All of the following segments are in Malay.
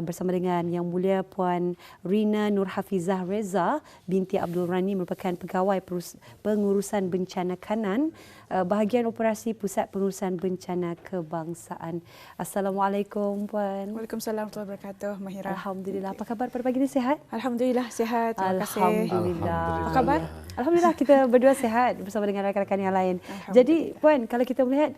bersama dengan Yang Mulia Puan Rina Nur Hafizah Reza binti Abdul Rani, merupakan pegawai pengurusan bencana kanan bahagian operasi Pusat Pengurusan Bencana Kebangsaan. Assalamualaikum Puan. Waalaikumsalam warahmatullahi wabarakatuh, Mahira. Alhamdulillah. Apa khabar pada pagi ini, sihat? Alhamdulillah sihat. Terima kasih. Alhamdulillah. Apa khabar? Alhamdulillah kita berdua sihat bersama dengan rakan-rakan yang lain. Jadi Puan, kalau kita melihat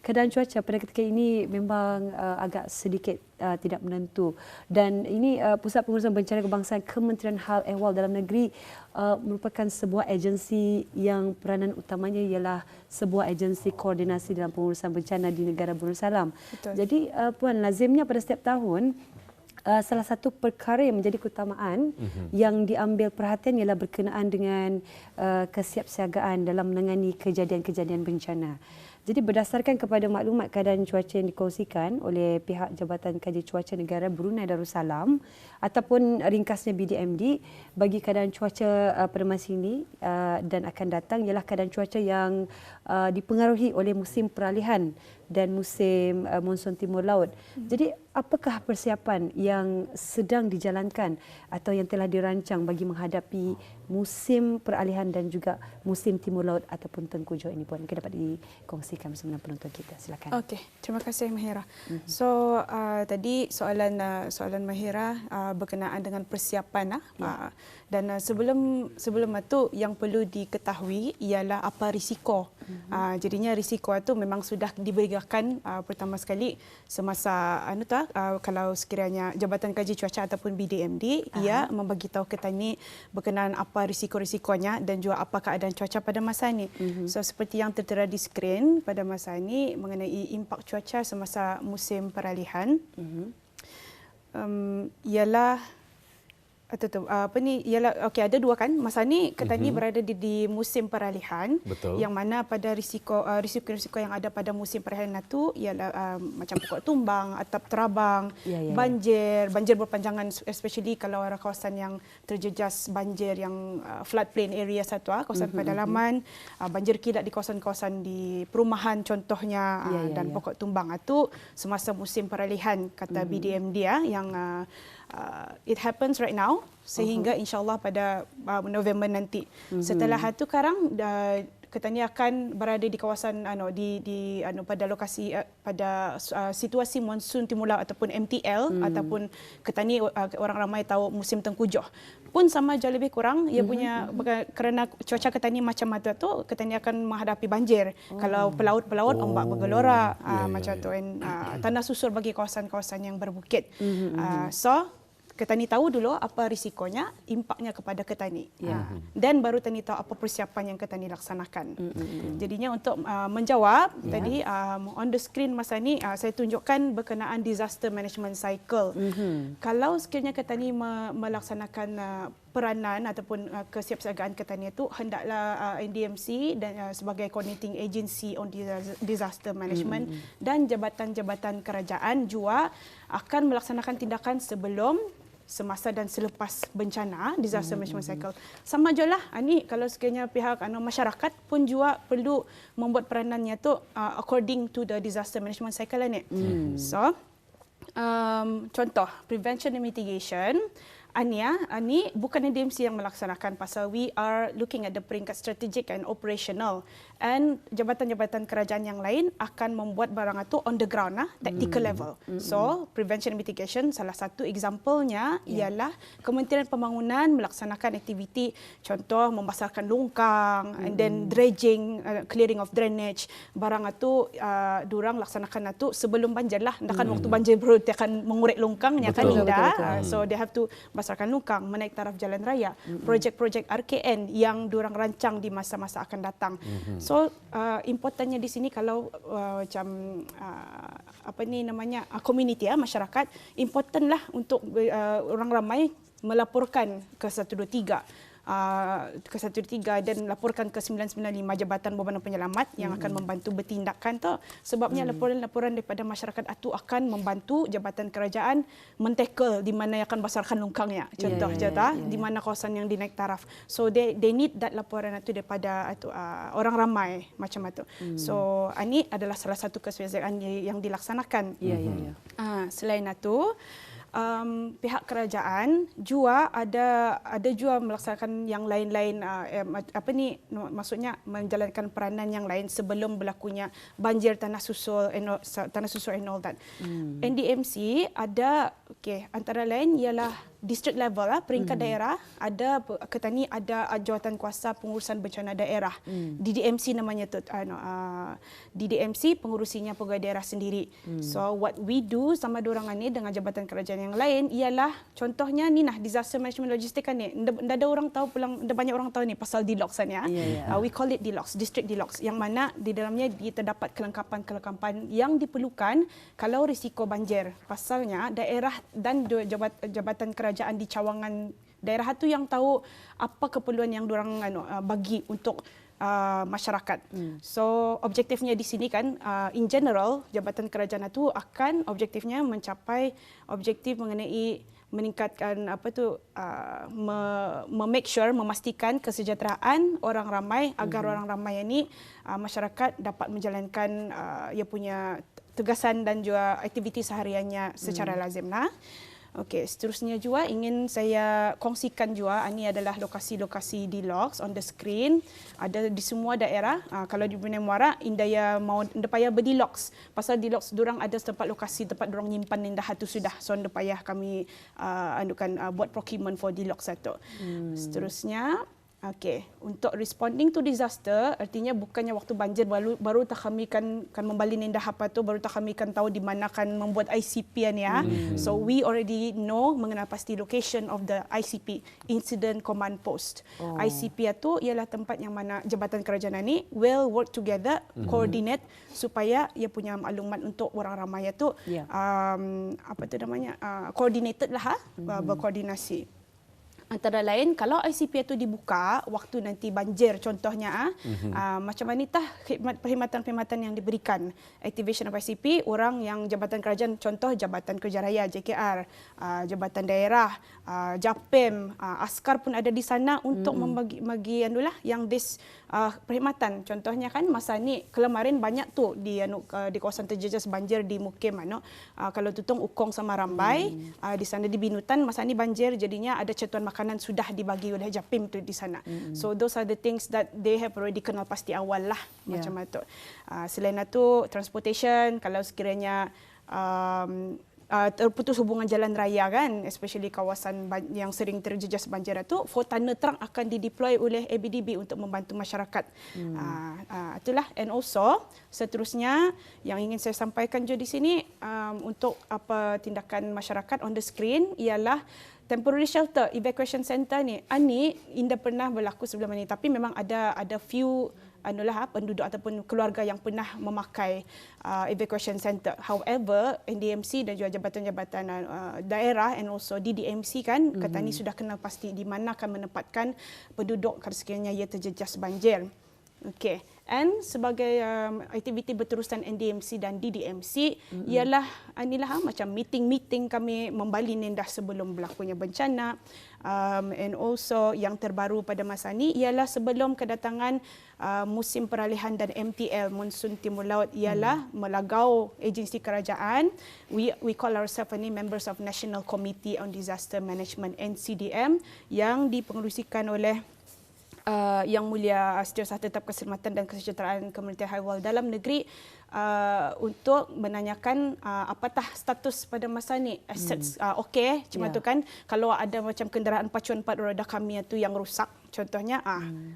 keadaan cuaca pada ketika ini memang agak sedikit tidak menentu, dan ini Pusat Pengurusan Bencana Kebangsaan Kementerian Hal Ehwal Dalam Negeri merupakan sebuah agensi yang peranan utamanya ialah sebuah agensi koordinasi dalam pengurusan bencana di negara Brunei. Jadi Puan, lazimnya pada setiap tahun salah satu perkara yang menjadi keutamaan yang diambil perhatian ialah berkenaan dengan kesiapsiagaan dalam menangani kejadian-kejadian bencana. Jadi berdasarkan kepada maklumat keadaan cuaca yang dikongsikan oleh pihak Jabatan Kaji Cuaca Negara Brunei Darussalam ataupun ringkasnya BDMD, bagi keadaan cuaca pada masa ini dan akan datang ialah keadaan cuaca yang dipengaruhi oleh musim peralihan dan musim monsun timur laut. Jadi apakah persiapan yang sedang dijalankan atau yang telah dirancang bagi menghadapi musim peralihan dan juga musim timur laut ataupun tengkujuh ini, Puan? Mungkin dapat dikongsikan bersama penonton kita. Silakan. Okey, terima kasih Mahira. So tadi soalan Mahira berkenaan dengan persiapan dan sebelum itu yang perlu diketahui ialah apa risiko. Jadinya risiko itu memang sudah diberikan pertama sekali semasa kalau sekiranya Jabatan Kaji Cuaca ataupun BDMD ia membagi tahu petani berkenaan apa risiko-risikonya dan juga apa keadaan cuaca pada masa ini. So seperti yang tertera di skrin pada masa ini mengenai impak cuaca semasa musim peralihan ialah ada dua kan, masa ni petani berada di musim peralihan. Betul. Yang mana pada risiko yang ada pada musim peralihan itu ialah macam pokok tumbang, atap terabang, banjir berpanjangan, especially kalau ada kawasan yang terjejas banjir yang floodplain area satu, kawasan pedalaman, banjir kilat di kawasan-kawasan di perumahan contohnya, dan pokok tumbang itu semasa musim peralihan kata BDMD yang it happens right now sehingga insyaAllah pada November nanti. Setelah itu sekarang petani akan berada di kawasan pada lokasi pada situasi monsun timur laut ataupun MTL ataupun petani orang ramai tahu musim tengkujuh pun sama jauh lebih kurang ia punya, kerana cuaca petani macam itu petani akan menghadapi banjir. Kalau pelaut ombak bergelora macam tu, tanah susur bagi kawasan-kawasan yang berbukit. So petani tahu dulu apa risikonya, impaknya kepada petani. Dan baru petani tahu apa persiapan yang petani laksanakan. Jadinya untuk menjawab tadi on the screen masa ni saya tunjukkan berkenaan disaster management cycle. Kalau sekiranya petani melaksanakan peranan ataupun kesiapsiagaan petani itu, hendaklah NDMC dan sebagai coordinating agency on disaster management dan jabatan-jabatan kerajaan juga akan melaksanakan tindakan sebelum, semasa dan selepas bencana, disaster management cycle. Sama je lah, ini kalau sekiranya pihak masyarakat pun juga perlu membuat peranannya tu according to the disaster management cycle ni. So, contoh, prevention and mitigation, ini bukan NDMC yang melaksanakan, pasal we are looking at the peringkat strategic and operational, and jabatan-jabatan kerajaan yang lain akan membuat barang itu on the ground, tactical level. So prevention and mitigation salah satu example-nya ialah Kementerian Pembangunan melaksanakan aktiviti, contoh membasarkan longkang and then dredging, clearing of drainage. Barang itu diorang laksanakan itu sebelum banjir lah. Ndakan waktu banjir baru dia akan mengurek longkangnya kan indah. So they have to basarkan longkang, menaik taraf jalan raya, projek-projek RKN yang diorang rancang di masa-masa akan datang. So importantnya di sini kalau macam community masyarakat, important lah untuk orang ramai melaporkan ke 123 dan laporkan ke 995 Jabatan Berhubungan Penyelamat yang akan membantu bertindakkan tu. Sebabnya laporan-laporan daripada masyarakat itu akan membantu jabatan kerajaan mentackle di mana yang akan basarkan longkangnya. Contoh di mana kawasan yang dinaik taraf. So they need that laporan itu daripada orang ramai macam itu. So ini adalah salah satu kesiapsiagaan yang dilaksanakan. Selain itu pihak kerajaan jua ada jua melaksanakan yang lain-lain maksudnya menjalankan peranan yang lain sebelum berlakunya banjir tanah susul and all that. NDMC ada antara lain ialah district level peringkat daerah, ada Ketani ada jawatan kuasa pengurusan bencana daerah. DDMC namanya tu, DDMC pengurusinya pegawai daerah sendiri. So what we do sama dorang ni dengan jabatan kerajaan yang lain ialah contohnya ni disaster management logistik kan ni. Ada orang tahu pulang, ada banyak orang tahu ni pasal DLOX kan ya. We call it DLOX, district DLOX, yang mana di dalamnya terdapat kelengkapan-kelengkapan yang diperlukan kalau risiko banjir. Pasalnya daerah dan jabatan kerajaan di cawangan daerah itu yang tahu apa keperluan yang diorang bagi untuk masyarakat. So objektifnya di sini kan in general jabatan kerajaan itu akan objektifnya mencapai objektif mengenai meningkatkan make sure memastikan kesejahteraan orang ramai agar orang ramai ini masyarakat dapat menjalankan ia punya tugasan dan juga aktiviti sehariannya secara lazim lah. Okey, seterusnya juga ingin saya kongsikan juga ini adalah lokasi-lokasi DLOX on the screen. Ada di semua daerah. Kalau di Brunei Muara, indaya mau payah berDLOX. Pasal DLOX dorang ada tempat lokasi tempat dorang nyimpan indah tu sudah. So payah kami buat procurement for DLOX satu. Seterusnya okey, untuk responding to disaster artinya bukannya waktu banjir baru tak kami kan membalin indah apa tu, baru tak kami kan tahu di mana kan membuat ICP ni ya. So we already know mengenai pasti location of the ICP, Incident Command Post. ICP itu ialah tempat yang mana jabatan kerajaan ni will work together, coordinate supaya ia punya maklumat untuk orang ramai itu coordinated lah berkoordinasi. Antara lain kalau ICP itu dibuka waktu nanti banjir contohnya macam mana tah perkhidmatan-perkhidmatan yang diberikan. Activation of ICP, orang yang jabatan kerajaan contoh Jabatan Kerja Raya JKR, jabatan daerah, JAPEM, askar pun ada di sana untuk membagi yang perkhidmatan. Contohnya kan masa ni kemarin banyak tu di kawasan terjejas banjir di Mukim kalau tutong Ukong sama Rambai di sana di Binutan masa ni banjir jadinya ada cetuan makanan sudah dibagi oleh JAPIM tu di sana. So those are the things that they have already kenal pasti awal lah macam itu. Selain itu transportation kalau sekiranya terputus hubungan jalan raya kan, especially kawasan yang sering terjejas banjir itu, Fotana Terang akan dideploy oleh ABDB untuk membantu masyarakat. Itulah. And also seterusnya yang ingin saya sampaikan juga di sini untuk tindakan masyarakat on the screen ialah temporary shelter, evacuation center ni. Indah pernah berlaku sebelum ini, tapi memang ada few penduduk ataupun keluarga yang pernah memakai evacuation center. However, NDMC dan juga jabatan-jabatan daerah and also DDMC kan kata ni sudah kenal pasti di mana akan menempatkan penduduk kalau sekiranya ia terjejas banjir. Okey. And sebagai aktiviti berterusan NDMC dan DDMC ialah inilah macam meeting-meeting kami membalin indah sebelum berlakunya bencana. And also yang terbaru pada masa ini ialah sebelum kedatangan musim peralihan dan MTL Monsun Timur Laut ialah melagau agensi kerajaan. We call ourselves ini members of National Committee on Disaster Management NCDM yang dipengerusikan oleh Yang Mulia Setiausaha Tetap Keselamatan dan Kesejahteraan Komuniti Haiwal dalam negeri untuk menanyakan apatah status pada masa ni assets okey macam tu kan, kalau ada macam kenderaan pacuan 4 roda kami itu yang rosak contohnya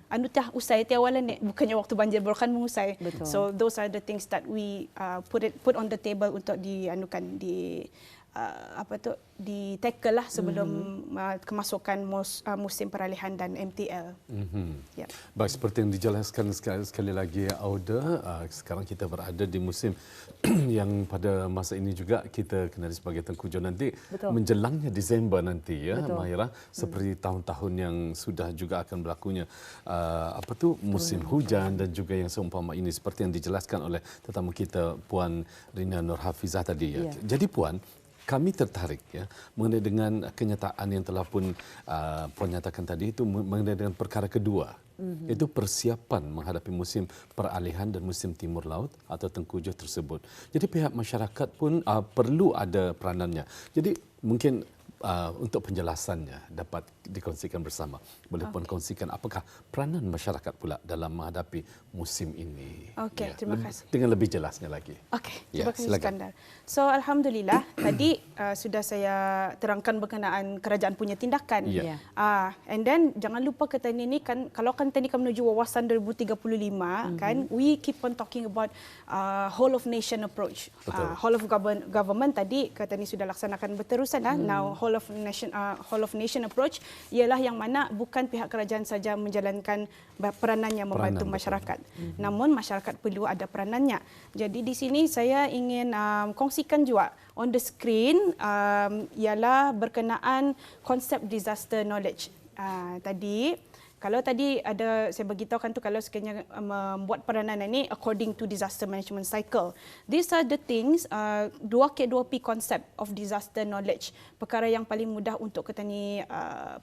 tah usai tiawalan ni bukannya waktu banjir baru kan mengusai. So those are the things that we put on the table untuk di tackle lah sebelum kemasukan musim peralihan dan MTL. Baik, seperti yang dijelaskan sekali lagi Auda, sekarang kita berada di musim yang pada masa ini juga kita kenali sebagai Tengku Jon nanti menjelangnya Disember nanti ya Mahira, seperti tahun-tahun yang sudah juga akan berlakunya musim hujan dan juga yang seumpama ini seperti yang dijelaskan oleh tetamu kita Puan Rina Nur Hafizah tadi ya. Jadi Puan, kami tertarik ya mengenai dengan kenyataan yang telah pun Puan nyatakan tadi itu mengenai dengan perkara kedua, iaitu persiapan menghadapi musim peralihan dan musim timur laut atau tengkujuh tersebut. Jadi pihak masyarakat pun perlu ada peranannya. Jadi mungkin untuk penjelasannya dapat dikongsikan bersama. Boleh Puan kongsikan apakah peranan masyarakat pula dalam menghadapi musim ini? Okey, terima kasih. Dengan lebih jelasnya lagi. Okey, terima kasih Iskandar. So alhamdulillah tadi sudah saya terangkan berkenaan kerajaan punya tindakan. And then jangan lupa tadi ni kan, kalau kan tadi kami menuju wawasan 2035 kan, we keep on talking about whole of nation approach. Whole of government tadi kata ni sudah laksanakan berterusan now whole of nation approach ialah yang mana bukan pihak kerajaan saja menjalankan peranannya membantu masyarakat. Namun masyarakat perlu ada peranannya. Jadi di sini saya ingin kongsikan juga on the screen ialah berkenaan konsep disaster knowledge. Kalau tadi ada saya beritahukan tu kalau sekiranya membuat peranan ini according to disaster management cycle. These are the things 2K2P concept of disaster knowledge. Perkara yang paling mudah untuk kita ni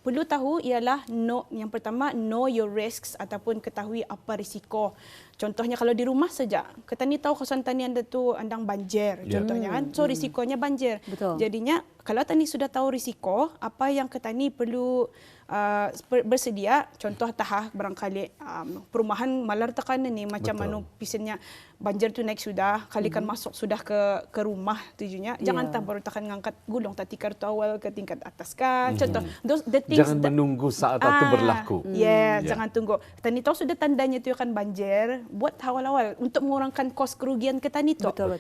perlu tahu ialah yang pertama know your risks ataupun ketahui apa risiko. Contohnya kalau di rumah saja, kita ni tahu kawasan tanian tu andang banjir contohnya kan. So risikonya banjir. Betul. Jadinya kalau tani sudah tahu risiko, apa yang kita ni perlu bersedia, contoh tahap barangkali perumahan malar tekanan ni macam mana pisannya banjir tu naik sudah, kalikan masuk sudah ke rumah tujuannya. Jangan tak baru tekan ngangkat gulung tak tikar tu awal ke tingkat atas kan. Contoh the things jangan menunggu saat itu berlaku. Jangan tunggu. Tani tahu sudah tandanya tu akan banjir, buat awal-awal untuk mengurangkan kos kerugian ke tani tu. Betul.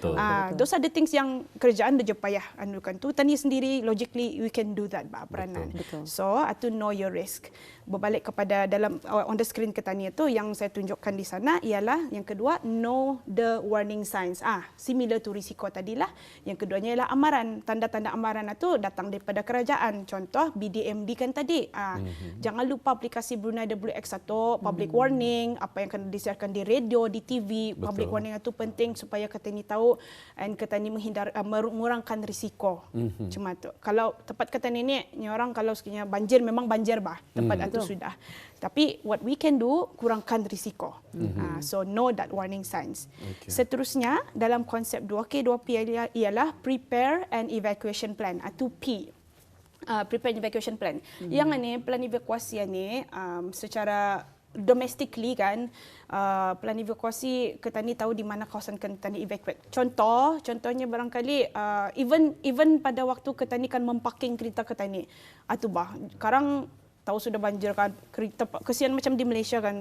Those are the things yang kerajaan dah payah anukan tu. Tani sendiri logically we can do that peranan. So to know your risk. Berbalik kepada dalam on the screen ke tani itu yang saya tunjukkan di sana ialah yang kedua know the warning signs. Similar to risiko tadilah. Yang keduanya ialah amaran. Tanda-tanda amaran itu datang daripada kerajaan. Contoh BDMD kan tadi. Jangan lupa aplikasi Brunei WX1 public warning, apa yang akan disiarkan di radio, di TV. Public warning itu penting supaya kita ni tahu dan kita ni mengurangkan risiko. Cuma tu. Kalau tempat kata ni orang kalau sekiranya banjir memang banjir tempat itu sudah. Tapi what we can do kurangkan risiko. So know that warning signs. Seterusnya dalam konsep 2K2P ialah prepare and evacuation plan atau P. Prepare and evacuation plan. Yang ni plan evakuasi ni secara domestically kan plan evakuasi kita ni tahu di mana kawasan kita ni evacuate. Contohnya barangkali even pada waktu kita ni kan mempaking kereta kita ni sekarang tahu sudah banjir kan, kereta kesian macam di Malaysia kan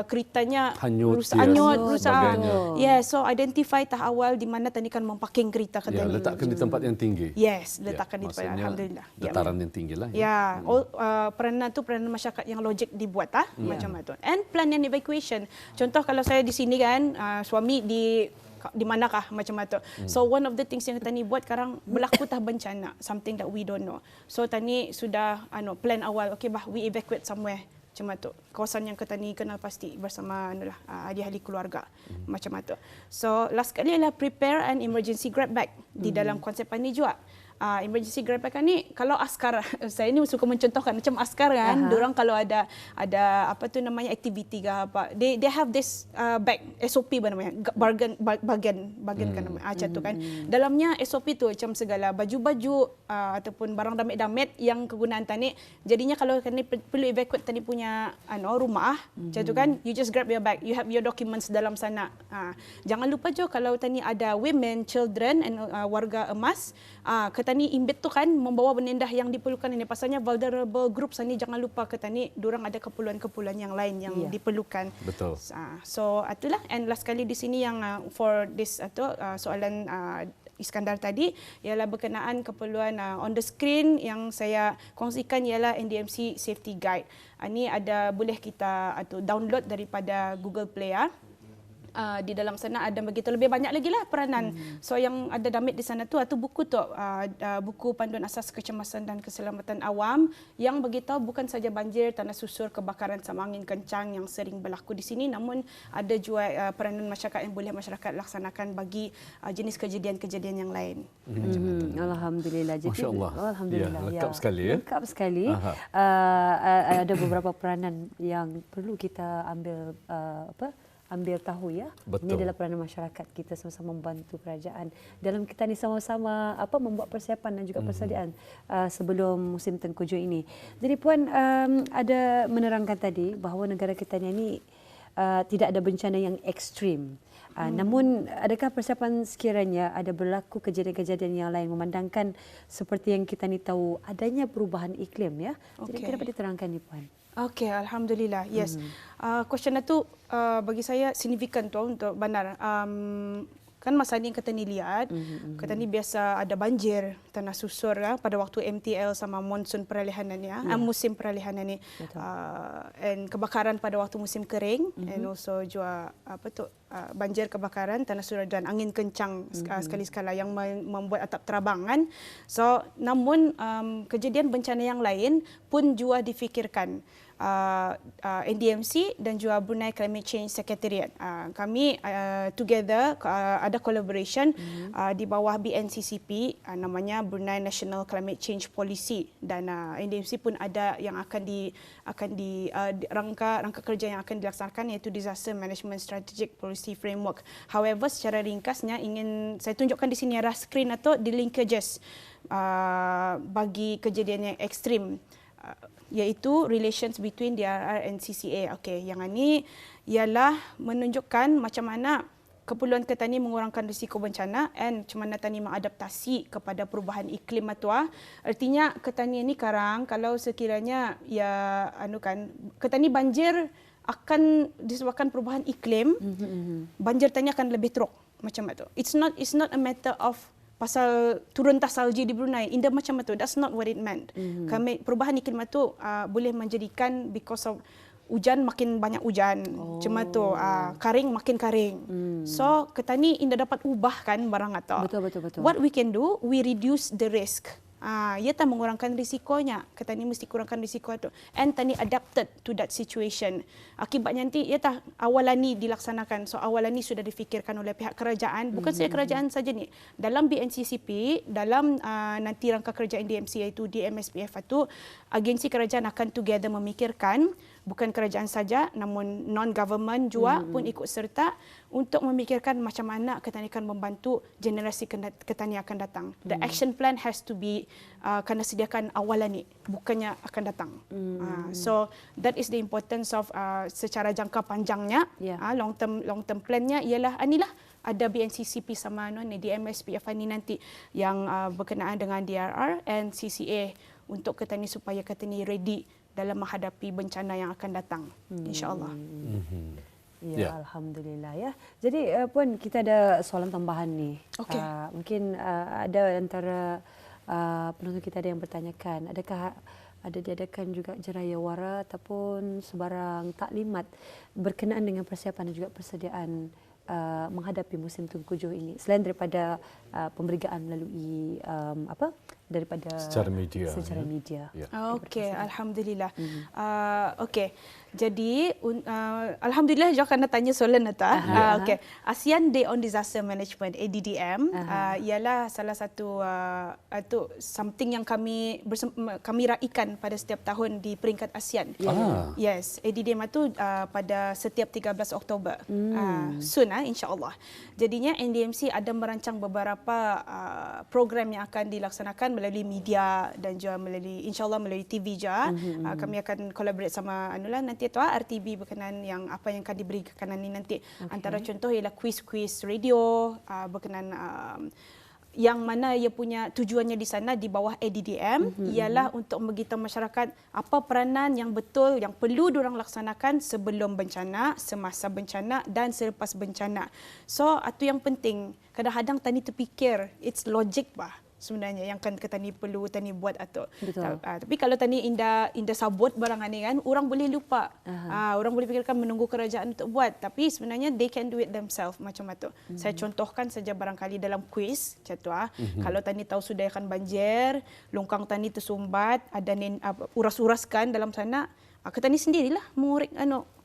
keretanya rusak. So identify tahap awal di mana tadi kan mempaking kereta kita ni. Letakkan di tempat yang tinggi. Yes, letakkan di tempat alhamdulillah. Dataran yang tinggi lah. Peranan tu peranan masyarakat yang logik dibuat macam itu. And plan and evacuation. Contoh kalau saya di sini kan suami di manakah macam itu. So one of the things yang tani buat sekarang berlaku bencana, something that we don't know. So tani sudah plan awal, okay we evacuate somewhere macam itu. Kawasan yang kita ni kenal pasti bersama ahli-ahli keluarga macam itu. So last kali adalah prepare an emergency grab bag di dalam konsep ini juga. Emergency grab bag ni kalau askar, saya ni suka mencontohkan macam askar kan, diorang kalau ada apa tu namanya aktiviti ke apa, they have this bag SOP namanya, bagian kan namanya macam tu kan. Dalamnya SOP tu macam segala baju-baju ataupun barang damit-damit yang kegunaan tani. Jadinya kalau tani perlu evacuate tani punya rumah macam tu kan, you just grab your bag, you have your documents dalam sana. Jangan lupa jo kalau tani ada women, children and warga emas, ketani imbit tu kan membawa benda yang diperlukan ini. Pasalnya vulnerable groups ni jangan lupa ketani diorang ada keperluan-keperluan yang lain yang diperlukan. Betul. So itulah. And last kali di sini yang for this soalan Iskandar tadi ialah berkenaan keperluan on the screen yang saya kongsikan ialah NDMC Safety Guide. Ini ada boleh kita download daripada Google Play di dalam sana ada begitu lebih banyak lagi lah peranan. So yang ada damit di sana tu atau buku tu buku panduan asas kecemasan dan keselamatan awam yang beritahu bukan saja banjir, tanah susur, kebakaran sama angin kencang yang sering berlaku di sini, namun ada juga peranan masyarakat yang boleh masyarakat laksanakan bagi jenis kejadian-kejadian yang lain. Alhamdulillah. Jadi, Masya Allah. Alhamdulillah. Ya, lengkap sekali ya. Lengkap sekali. Ada beberapa peranan yang perlu kita ambil tahu ya. Betul. Ini adalah peranan masyarakat kita sama-sama membantu kerajaan dalam kita ni sama-sama membuat persiapan dan juga persediaan sebelum musim tengkujuh ini. Jadi Puan ada menerangkan tadi bahawa negara kita ni tidak ada bencana yang ekstrim. Namun adakah persiapan sekiranya ada berlaku kejadian-kejadian yang lain memandangkan seperti yang kita ni tahu adanya perubahan iklim ya. Jadi kenapa diterangkan ni Puan? Okey, alhamdulillah. Yes. Question itu bagi saya signifikan tu untuk Bandar. Kan masa ni kita ni lihat, kita ni biasa ada banjir, tanah susur pada waktu MTL sama monsun peralihan ni musim peralihan ni. And kebakaran pada waktu musim kering and also juga banjir, kebakaran, tanah susur dan angin kencang sekali-sekala yang membuat atap terabang kan. So namun kejadian bencana yang lain pun juga difikirkan. NDMC dan juga Brunei Climate Change Secretariat. Kami together ada collaboration di bawah BNCCP namanya Brunei National Climate Change Policy dan NDMC pun ada yang akan di rangka kerja yang akan dilaksanakan iaitu Disaster Management Strategic Policy Framework. However, secara ringkasnya ingin saya tunjukkan di sini arah skrin atau di linkages bagi kejadian yang ekstrim. Iaitu relations between DRR and CCA. Okey, yang ini ialah menunjukkan macam mana keperluan kita ni mengurangkan risiko bencana and macam mana tani mengadaptasi kepada perubahan iklim atua. Artinya kita ni sekarang kalau sekiranya kita ni banjir akan disebabkan perubahan iklim, banjir tani akan lebih teruk macam itu. It's not a matter of pasal turun tas salji di Brunei. Indah macam itu. That's not what it meant. Perubahan iklim itu boleh menjadikan because of hujan makin banyak hujan. Cuma tu karing makin karing. So kita ni indah dapat ubahkan barang atau. Betul. What we can do, we reduce the risk. Ia tak mengurangkan risikonya. Kita ni mesti kurangkan risiko itu. And tani adapted to that situation. Akibatnya nanti ia tak awalan ni dilaksanakan. So awalan ni sudah difikirkan oleh pihak kerajaan. Bukan saja kerajaan saja ni. Dalam BNCCP, dalam nanti rangka kerja NDMC iaitu DMSPF itu, agensi kerajaan akan together memikirkan, bukan kerajaan saja namun non-government juga pun ikut serta untuk memikirkan macam mana kita akan membantu generasi kita akan datang. The action plan has to be kena sediakan awalan ni, bukannya akan datang. So that is the importance of secara jangka panjangnya, long term plan-nya ialah inilah ada BNCCP sama ni DMSPF ni nanti yang berkenaan dengan DRR and CCA untuk kita ni supaya kita ni ready dalam menghadapi bencana yang akan datang, insya-Allah. Ya, alhamdulillah ya. Jadi Puan, kita ada soalan tambahan ni. Okay. Mungkin ada antara penonton kita ada yang bertanyakan, adakah ada diadakan juga jeraya wara ataupun sebarang taklimat berkenaan dengan persiapan dan juga persediaan menghadapi musim tengkujuh ini selain daripada pemberigaan melalui daripada secara media. Ya. Okey, alhamdulillah. Okey. Jadi alhamdulillah juga kena tanya soalan nata. Okey. ASEAN Day on Disaster Management ADDM ialah salah satu itu something yang kami raikan pada setiap tahun di peringkat ASEAN. Yes, ADDM itu pada setiap 13 Oktober. Soon insya-Allah. Jadinya NDMC ada merancang beberapa program yang akan dilaksanakan melalui media dan juga melalui insya-Allah melalui TV juga. Kami akan collaborate sama nanti tu RTB berkenaan yang apa yang akan diberikan nanti. Antara contoh ialah quiz radio berkenaan yang mana ia punya tujuannya di sana di bawah ADDM ialah untuk memberitahu masyarakat apa peranan yang betul yang perlu diorang laksanakan sebelum bencana, semasa bencana dan selepas bencana. So itu yang penting. Kadang-kadang tani terfikir it's logic bah. sebenarnya yang kan tani perlu tani buat atau. Tapi kalau tani indah sabut barang ni kan, orang boleh lupa. Orang boleh fikirkan menunggu kerajaan untuk buat, tapi sebenarnya they can do it themselves macam itu. Saya contohkan saja barangkali dalam kuis macam tu. Kalau tani tahu sudah akan banjir, longkang tani tersumbat, ada uras-uraskan dalam sana, tani sendirilah mengurek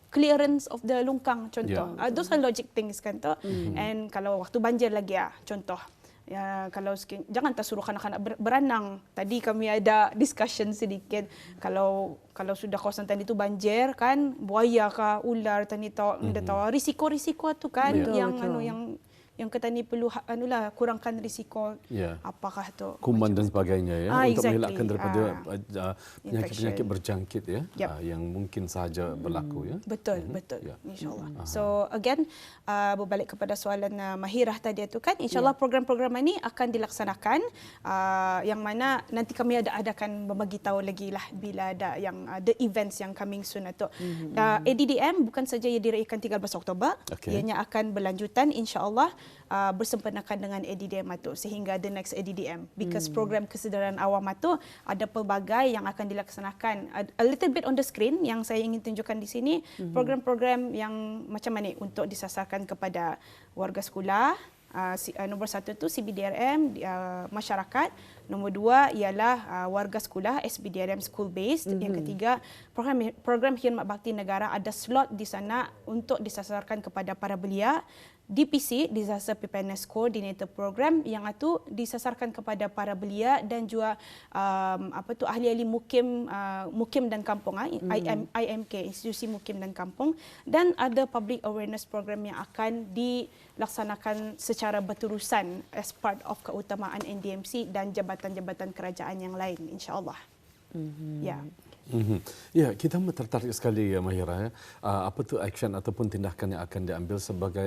clearance of the longkang contoh. Those are logic things kan tu. And kalau waktu banjir lagi contoh. Ya, kalau jangan tersuruh kanak-kanak berenang. Tadi kami ada discussion sedikit. Kalau sudah kawasan tadi itu banjir kan, buaya ke ular tadi tahu risiko-risiko tu kan yang petani perlu kurangkan risiko apakah tu kuman dan sebagainya untuk exactly. mengelakkan daripada penyakit-penyakit berjangkit yang mungkin sahaja berlaku betul insyaallah. So again berbalik kepada soalan Mahirah tadi itu kan, insyaallah program-program ini akan dilaksanakan yang mana nanti kami adakan membagi tahu lagi lah bila ada yang the events yang coming soon itu. ADDM bukan saja ia diraihkan 13 Oktober, ianya akan berlanjutan insyaallah bersempena dengan ADDM itu sehingga the next ADDM, because program kesedaran awam itu ada pelbagai yang akan dilaksanakan. A little bit on the screen yang saya ingin tunjukkan di sini, program-program yang macam mana untuk disasarkan kepada warga sekolah. Nombor 1 itu CBDRM masyarakat, nombor 2 ialah warga sekolah SBDRM school based, yang ketiga program khidmat bakti negara ada slot di sana untuk disasarkan kepada para belia. DPC, Disaster Preparedness Coordinator Program, yang itu disasarkan kepada para belia dan juga ahli-ahli mukim dan kampung, IMK, institusi mukim dan kampung, dan ada public awareness program yang akan dilaksanakan secara berterusan as part of keutamaan NDMC dan jabatan-jabatan kerajaan yang lain, insya-Allah. Ya, kita tertarik sekali Mahirah. Apa tu action ataupun tindakan yang akan diambil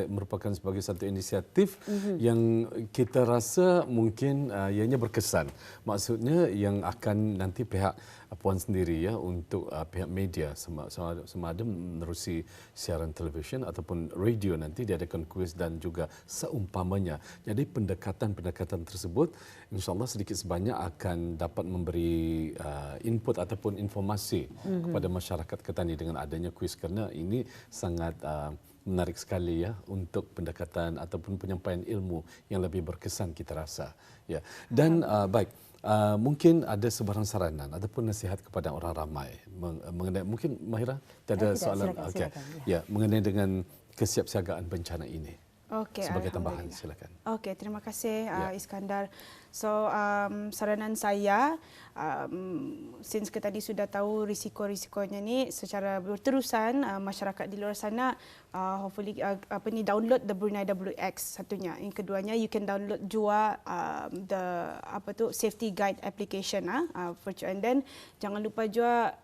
merupakan sebagai satu inisiatif yang kita rasa mungkin ianya berkesan. Maksudnya yang akan nanti pihak Puan sendiri untuk pihak media sama ada menerusi siaran televisyen ataupun radio nanti diadakan kuis dan juga seumpamanya. Jadi pendekatan tersebut insya-Allah sedikit sebanyak akan dapat memberi input ataupun informasi kepada masyarakat Ketani dengan adanya kuis, kerana ini sangat menarik sekali untuk pendekatan ataupun penyampaian ilmu yang lebih berkesan kita rasa. Ya. Dan baik, mungkin ada sebarang saranan ataupun nasihat kepada orang ramai mengenai, mungkin Mahirah ada soalan silakan. Mengenai dengan kesiapsiagaan bencana ini. Sebagai tambahan silakan. Terima kasih Iskandar. So saranan saya, since kita tadi sudah tahu risiko-risikonya ni secara berterusan, masyarakat di luar sana hopefully download the Brunei WX satunya. Yang keduanya you can download juga the safety guide application and then jangan lupa juga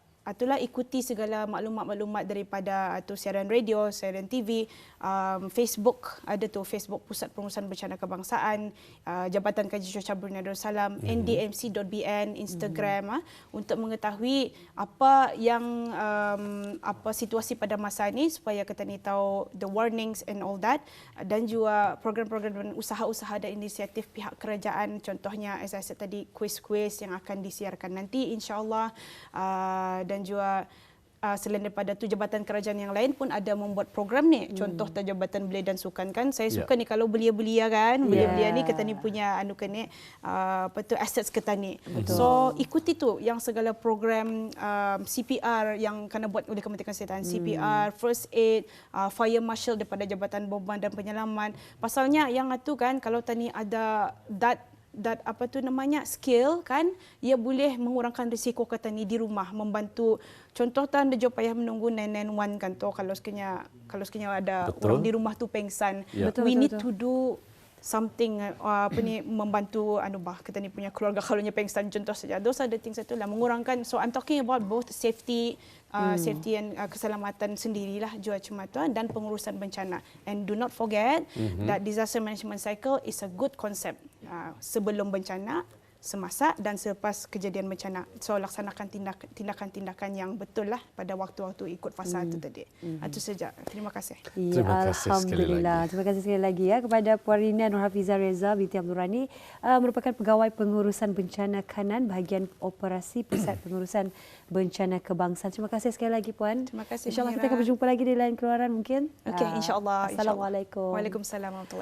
ikuti segala maklumat-maklumat daripada siaran radio, siaran TV, Facebook, ada Facebook Pusat Pengurusan Bencana Kebangsaan, Jabatan Kaji Cuaca Brunei Darussalam, ndmc.bn, Instagram, untuk mengetahui apa yang situasi pada masa ini supaya kita ni tahu the warnings and all that, dan juga program-program dan usaha-usaha dan inisiatif pihak kerajaan, contohnya as I said tadi kuis-kuis yang akan disiarkan nanti insya-Allah, dan juga selain daripada tu jabatan kerajaan yang lain pun ada membuat program ni. Contoh Jabatan Belia dan Sukan kan. Saya suka ni kalau belia-belia kan. Belia-belia ni kita ni punya assets kita ni. So ikuti tu yang segala program CPR yang kena buat oleh Kementerian Kesihatan. CPR, first aid, fire marshal daripada Jabatan Bomba dan Penyelaman. Pasalnya yang itu kan kalau tani ada that skill kan, ia boleh mengurangkan risiko katani di rumah, membantu. Contoh tanda jo payah menunggu 991 kan tu kalau sekiranya ada orang di rumah tu pengsan. We need to do something membantu kita ni punya keluarga kalau nya pengsan contoh saja. Those are the things itulah mengurangkan. So I'm talking about both safety and keselamatan sendirilah juga cematuan dan pengurusan bencana. And do not forget that disaster management cycle is a good concept. Sebelum bencana, semasa dan selepas kejadian bencana. So laksanakan tindakan-tindakan yang betul lah pada waktu-waktu ikut fasa itu tadi. Itu saja. Terima kasih. Ya, Terima kasih sekali Alhamdulillah. lagi. Terima kasih sekali lagi ya kepada Puan Rina Nurhafizah Reza binti Abdul Rani, merupakan pegawai pengurusan bencana kanan bahagian operasi Pusat Pengurusan Bencana Kebangsaan. Terima kasih sekali lagi Puan. Terima kasih. InsyaAllah kita akan berjumpa lagi di lain keluaran mungkin. Okey, insya-Allah. Assalamualaikum. Waalaikumsalam warahmatullahi